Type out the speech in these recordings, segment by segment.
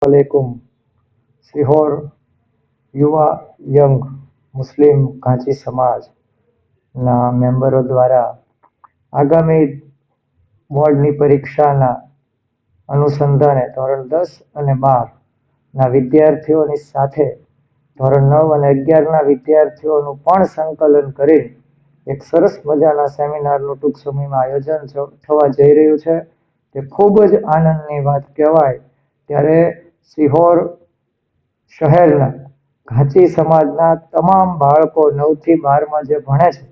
વાલેકુમ. સિહોર યુવા યંગ મુસ્લિમ ઘાંચી સમાજના મેમ્બરો દ્વારા આગામી બોર્ડની પરીક્ષાના અનુસંધાને ધોરણ 10 અને 12ના વિદ્યાર્થીઓની સાથે ધોરણ 9 અને 11ના વિદ્યાર્થીઓનું પણ સંકલન કરી એક સરસ મજાના સેમિનારનું ટૂંક સમયમાં આયોજન થવા જઈ રહ્યું છે. તે ખૂબ જ આનંદની વાત કહેવાય. ત્યારે સિહોર શહેરના ઘાંચી સમાજના તમામ બાળકો 9 થી 12માં જે ભણે છે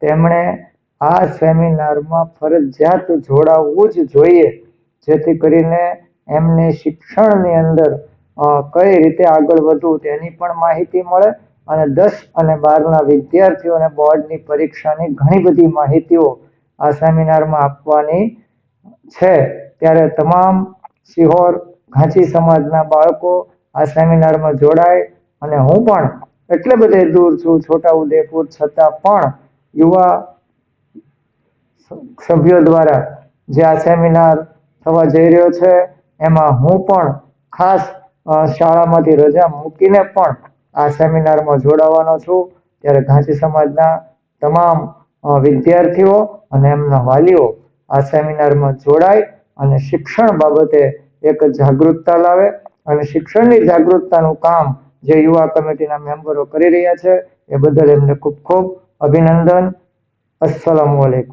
તેમણે આ સેમિનારમાં ફરજિયાત જોડાવવું જ જોઈએ, જેથી કરીને એમને શિક્ષણની અંદર કઈ રીતે આગળ વધવું તેની પણ માહિતી મળે અને 10 અને 12ના વિદ્યાર્થીઓને બોર્ડની પરીક્ષાની ઘણી બધી માહિતીઓ આ સેમિનારમાં આપવાની છે. ત્યારે તમામ સિહોર ઘાંચી સમાજના બાળકો આ સેમિનારમાં જોડાય અને હું પણ એટલે બધે દૂર છું છોટાઉદેપુર, છતાં પણ યુવા સભ્યો દ્વારા જે આ સેમિનાર થવા જઈ રહ્યો છે એમાં હું પણ ખાસ શાળામાંથી રજા મૂકીને પણ આ સેમિનારમાં જોડાવાનો છું. ત્યારે ઘાંચી સમાજના તમામ વિદ્યાર્થીઓ અને એમના વાલીઓ આ સેમિનારમાં જોડાય અને શિક્ષણ બાબતે એક જાગૃતતા લાવે અને શિક્ષણની જાગૃતતાનું કામ જે યુવા કમિટીના મેમ્બરો કરી રહ્યા છે એ બદલ એમને ખૂબ ખૂબ અભિનંદન. અસ્સલામુ અલૈકુમ.